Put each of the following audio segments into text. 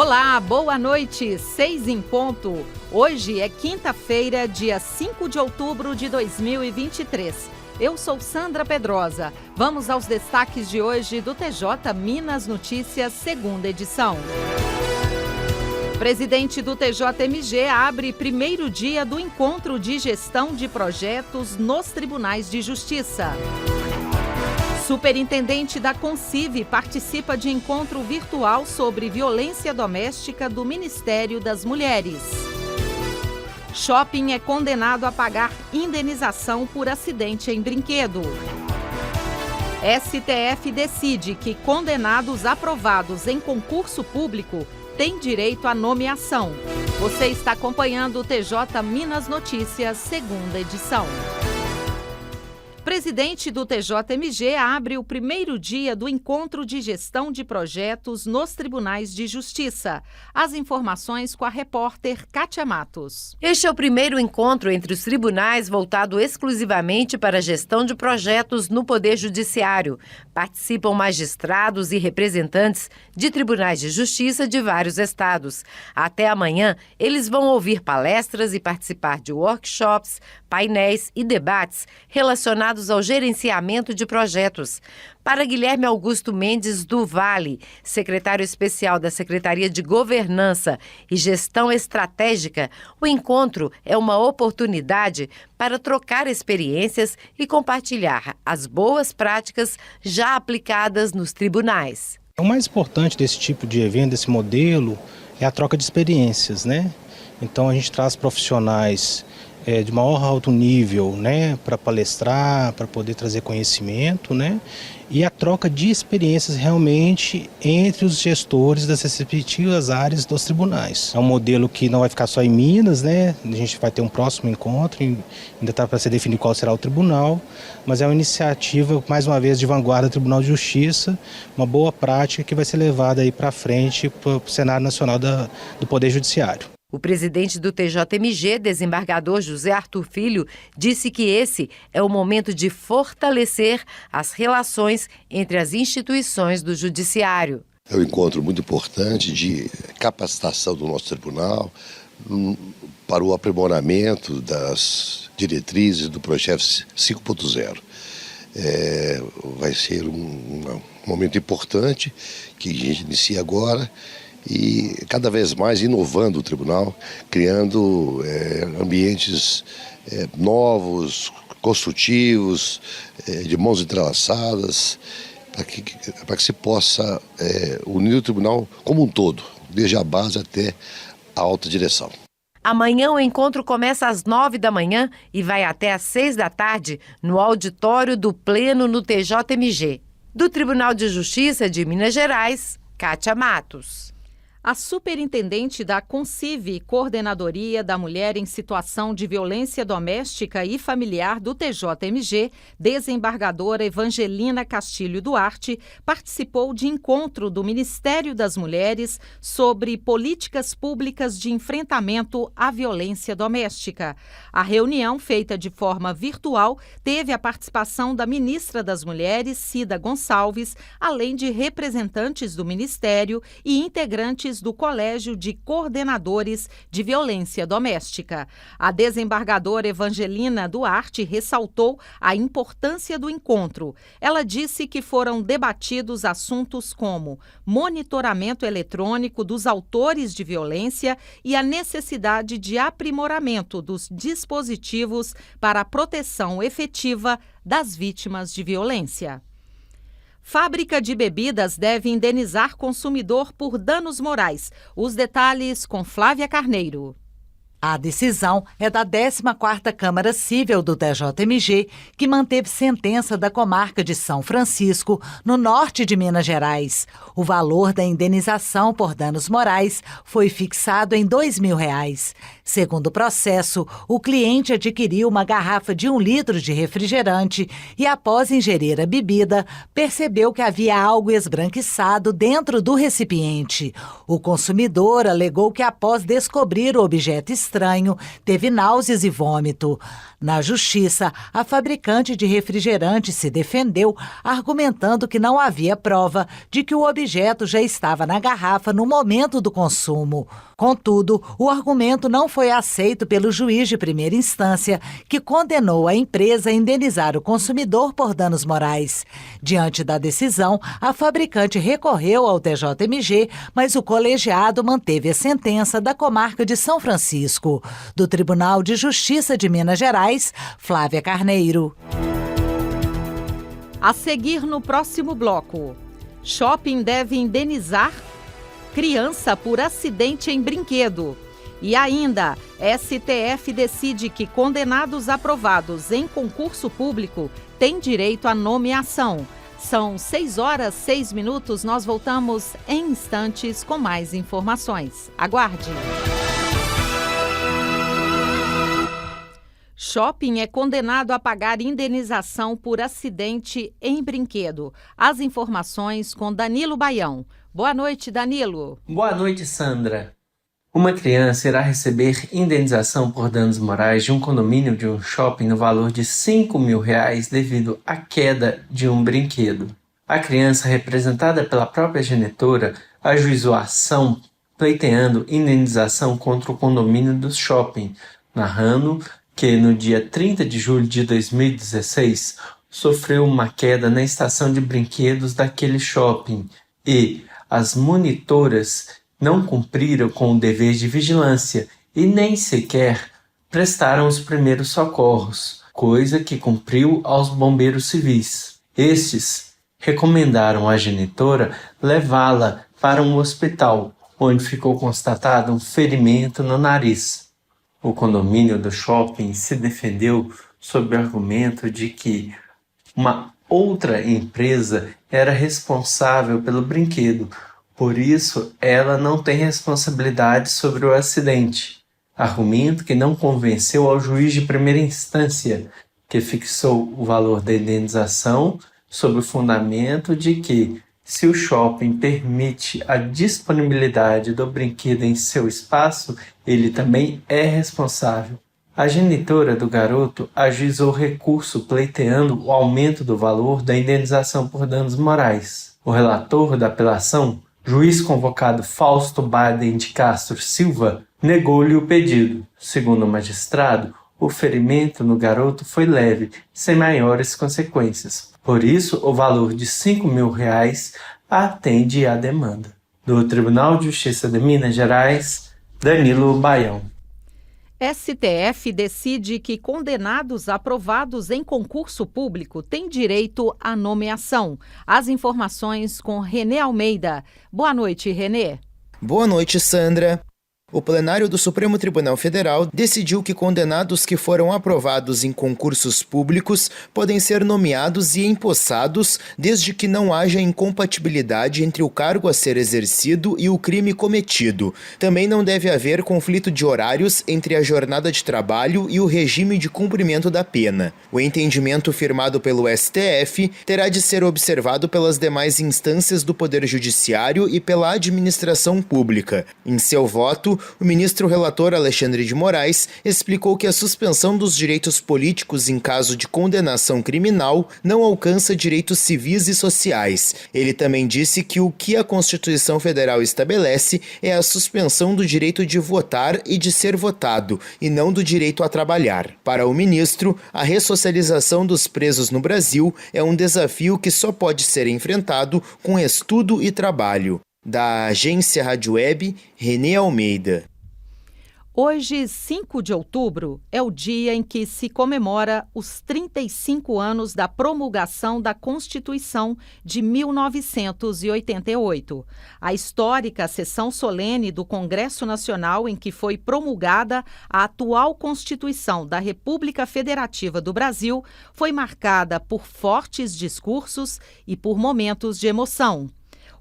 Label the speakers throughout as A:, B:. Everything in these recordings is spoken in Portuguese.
A: Olá, boa noite, 6 em ponto. Hoje é quinta-feira, dia 5 de outubro de 2023. Eu sou Sandra Pedrosa. Vamos aos destaques de hoje do TJ Minas Notícias, segunda edição. Presidente do TJMG abre primeiro dia do encontro de gestão de projetos nos tribunais de justiça. Superintendente da Concive participa de encontro virtual sobre violência doméstica do Ministério das Mulheres. Shopping é condenado a pagar indenização por acidente em brinquedo. STF decide que condenados aprovados em concurso público têm direito à nomeação. Você está acompanhando o TJ Minas Notícias, segunda edição. Presidente do TJMG abre o primeiro dia do encontro de gestão de projetos nos tribunais de justiça. As informações com a repórter Kátia Matos.
B: Este é o primeiro encontro entre os tribunais voltado exclusivamente para a gestão de projetos no Poder Judiciário. Participam magistrados e representantes de tribunais de justiça de vários estados. Até amanhã, eles vão ouvir palestras e participar de workshops, painéis e debates relacionados ao gerenciamento de projetos. Para Guilherme Augusto Mendes do Vale, secretário especial da Secretaria de Governança e Gestão Estratégica, o encontro é uma oportunidade para trocar experiências e compartilhar as boas práticas já aplicadas nos tribunais.
C: O mais importante desse tipo de evento, desse modelo, é a troca de experiências, né? Então a gente traz profissionais de maior alto nível, né, para palestrar, para poder trazer conhecimento, né, e a troca de experiências realmente entre os gestores das respectivas áreas dos tribunais. É um modelo que não vai ficar só em Minas, né, a gente vai ter um próximo encontro, ainda está para ser definido qual será o tribunal, mas é uma iniciativa, mais uma vez, de vanguarda do Tribunal de Justiça, uma boa prática que vai ser levada aí para frente para o cenário nacional do Poder Judiciário.
B: O presidente do TJMG, desembargador José Arthur Filho, disse que esse é o momento de fortalecer as relações entre as instituições do judiciário.
D: É um encontro muito importante de capacitação do nosso tribunal para o aprimoramento das diretrizes do projeto 5.0. Vai ser um momento importante que a gente inicia agora, e cada vez mais inovando o tribunal, criando ambientes novos, construtivos, de mãos entrelaçadas, para que se possa unir o tribunal como um todo, desde a base até a alta direção.
B: Amanhã o encontro começa às 9 da manhã e vai até às 6 da tarde no auditório do Pleno no TJMG. Do Tribunal de Justiça de Minas Gerais, Kátia Matos.
A: A superintendente da Concive, Coordenadoria da Mulher em Situação de Violência Doméstica e Familiar do TJMG, desembargadora Evangelina Castilho Duarte, participou de encontro do Ministério das Mulheres sobre políticas públicas de enfrentamento à violência doméstica. A reunião, feita de forma virtual, teve a participação da ministra das Mulheres, Cida Gonçalves, além de representantes do Ministério e integrantes do Colégio de Coordenadores de Violência Doméstica. A desembargadora Evangelina Duarte ressaltou a importância do encontro. Ela disse que foram debatidos assuntos como monitoramento eletrônico dos autores de violência e a necessidade de aprimoramento dos dispositivos para a proteção efetiva das vítimas de violência. Fábrica de bebidas deve indenizar consumidor por danos morais. Os detalhes com Flávia Carneiro.
E: A decisão é da 14ª Câmara Cível do TJMG, que manteve sentença da comarca de São Francisco, no norte de Minas Gerais. O valor da indenização por danos morais foi fixado em R$ 2.000. Segundo o processo, o cliente adquiriu uma garrafa de 1 litro de refrigerante e, após ingerir a bebida, percebeu que havia algo esbranquiçado dentro do recipiente. O consumidor alegou que, após descobrir o objeto estranho, estranho, teve náuseas e vômito. Na justiça, a fabricante de refrigerante se defendeu, argumentando que não havia prova de que o objeto já estava na garrafa no momento do consumo. Contudo, o argumento não foi aceito pelo juiz de primeira instância, que condenou a empresa a indenizar o consumidor por danos morais. Diante da decisão, a fabricante recorreu ao TJMG, mas o colegiado manteve a sentença da comarca de São Francisco. Do Tribunal de Justiça de Minas Gerais, Flávia Carneiro.
A: A seguir no próximo bloco, shopping deve indenizar criança por acidente em brinquedo. E ainda, STF decide que condenados aprovados em concurso público têm direito à nomeação. São 6h06, nós voltamos em instantes com mais informações. Aguarde! Shopping é condenado a pagar indenização por acidente em brinquedo. As informações com Danilo Baião. Boa noite, Danilo.
F: Boa noite, Sandra. Uma criança irá receber indenização por danos morais de um condomínio de um shopping no valor de R$5.000 devido à queda de um brinquedo. A criança, representada pela própria genitora, ajuizou a ação pleiteando indenização contra o condomínio do shopping, narrando que no dia 30 de julho de 2016 sofreu uma queda na estação de brinquedos daquele shopping e as monitoras não cumpriram com o dever de vigilância e nem sequer prestaram os primeiros socorros, coisa que cumpriu aos bombeiros civis. Estes recomendaram à genitora levá-la para um hospital, onde ficou constatado um ferimento no nariz. O condomínio do shopping se defendeu sob o argumento de que uma outra empresa era responsável pelo brinquedo, por isso ela não tem responsabilidade sobre o acidente. Argumento que não convenceu ao juiz de primeira instância, que fixou o valor da indenização sob o fundamento de que, se o shopping permite a disponibilidade do brinquedo em seu espaço, ele também é responsável. A genitora do garoto ajuizou recurso pleiteando o aumento do valor da indenização por danos morais. O relator da apelação, juiz convocado Fausto Baden de Castro Silva, negou-lhe o pedido. Segundo o magistrado, o ferimento no garoto foi leve, sem maiores consequências. Por isso, o valor de R$5.000 atende à demanda. Do Tribunal de Justiça de Minas Gerais, Danilo Baião.
A: STF decide que condenados aprovados em concurso público têm direito à nomeação. As informações com Renê Almeida. Boa noite, Renê.
G: Boa noite, Sandra. O plenário do Supremo Tribunal Federal decidiu que condenados que foram aprovados em concursos públicos podem ser nomeados e empossados desde que não haja incompatibilidade entre o cargo a ser exercido e o crime cometido. Também não deve haver conflito de horários entre a jornada de trabalho e o regime de cumprimento da pena. O entendimento firmado pelo STF terá de ser observado pelas demais instâncias do Poder Judiciário e pela administração pública. Em seu voto, o ministro relator Alexandre de Moraes explicou que a suspensão dos direitos políticos em caso de condenação criminal não alcança direitos civis e sociais. Ele também disse que o que a Constituição Federal estabelece é a suspensão do direito de votar e de ser votado, e não do direito a trabalhar. Para o ministro, a ressocialização dos presos no Brasil é um desafio que só pode ser enfrentado com estudo e trabalho. Da agência Rádio Web, Renê Almeida.
A: Hoje, 5 de outubro, é o dia em que se comemora os 35 anos da promulgação da Constituição de 1988. A histórica sessão solene do Congresso Nacional em que foi promulgada a atual Constituição da República Federativa do Brasil foi marcada por fortes discursos e por momentos de emoção.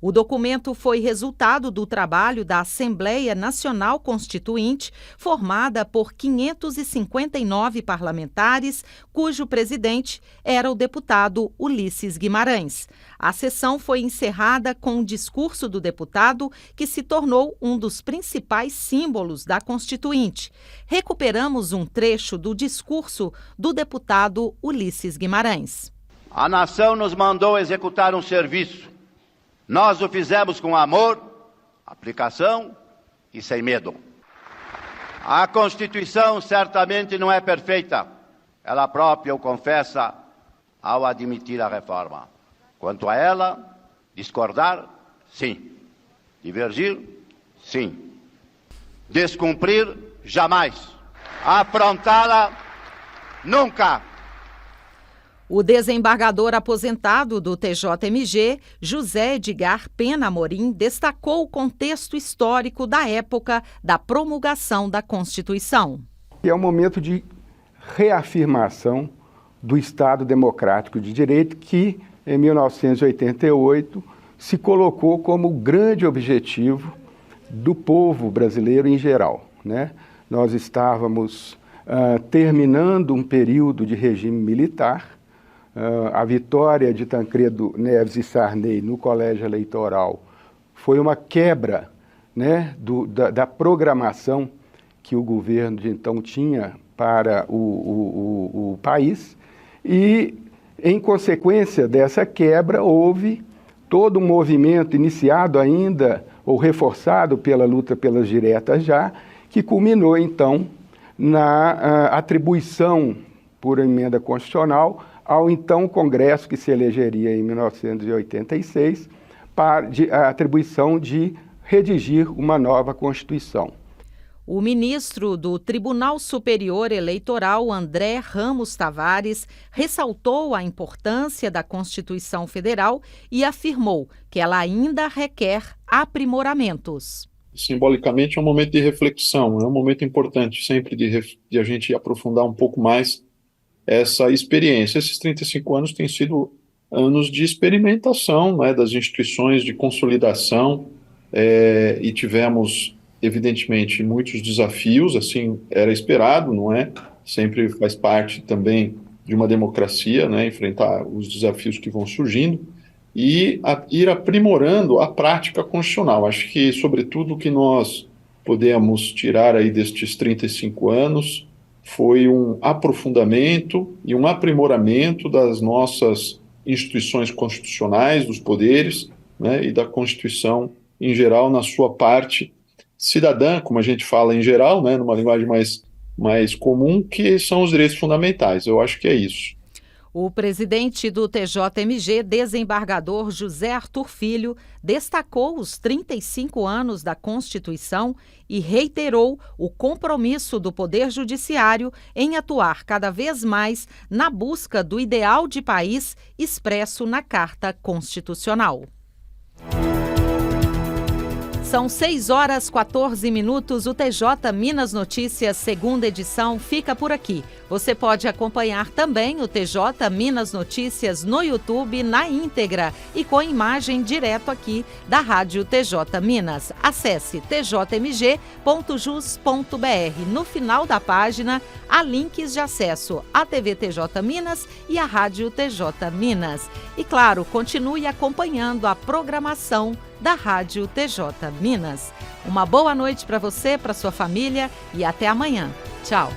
A: O documento foi resultado do trabalho da Assembleia Nacional Constituinte, formada por 559 parlamentares, cujo presidente era o deputado Ulisses Guimarães. A sessão foi encerrada com o discurso do deputado, que se tornou um dos principais símbolos da Constituinte. Recuperamos um trecho do discurso do deputado Ulisses Guimarães.
H: A nação nos mandou executar um serviço. Nós o fizemos com amor, aplicação e sem medo. A Constituição certamente não é perfeita. Ela própria o confessa ao admitir a reforma. Quanto a ela, discordar, sim. Divergir, sim. Descumprir, jamais. Afrontá-la, nunca.
A: O desembargador aposentado do TJMG, José Edgar Pena Amorim, destacou o contexto histórico da época da promulgação da Constituição.
I: É um momento de reafirmação do Estado Democrático de Direito que, em 1988, se colocou como grande objetivo do povo brasileiro em geral, né? Nós estávamos terminando um período de regime militar. A vitória de Tancredo Neves e Sarney no colégio eleitoral foi uma quebra, né, da programação que o governo de então tinha para o país e, em consequência dessa quebra, houve todo um movimento iniciado ainda ou reforçado pela luta pelas diretas já, que culminou então na atribuição por emenda constitucional ao então Congresso que se elegeria em 1986 para a atribuição de redigir uma nova Constituição.
A: O ministro do Tribunal Superior Eleitoral, André Ramos Tavares, ressaltou a importância da Constituição Federal e afirmou que ela ainda requer aprimoramentos.
J: Simbolicamente é um momento de reflexão, é um momento importante sempre de a gente aprofundar um pouco mais essa experiência. Esses 35 anos têm sido anos de experimentação, né, das instituições, de consolidação, e tivemos, evidentemente, muitos desafios, assim era esperado, não é? Sempre faz parte também de uma democracia, né, enfrentar os desafios que vão surgindo e ir aprimorando a prática constitucional. Acho que, sobretudo, o que nós podemos tirar aí destes 35 anos foi um aprofundamento e um aprimoramento das nossas instituições constitucionais, dos poderes, né, e da Constituição em geral, na sua parte cidadã, como a gente fala em geral, né, numa linguagem mais comum, que são os direitos fundamentais. Eu acho que é isso.
A: O presidente do TJMG, desembargador José Arthur Filho, destacou os 35 anos da Constituição e reiterou o compromisso do Poder Judiciário em atuar cada vez mais na busca do ideal de país expresso na Carta Constitucional. São 6h14. O TJ Minas Notícias, segunda edição, fica por aqui. Você pode acompanhar também o TJ Minas Notícias no YouTube na íntegra e com imagem direto aqui da Rádio TJ Minas. Acesse tjmg.jus.br. No final da página, há links de acesso à TV TJ Minas e à Rádio TJ Minas. E, claro, continue acompanhando a programação da Rádio TJ Minas. Uma boa noite para você, para sua família e até amanhã. Tchau.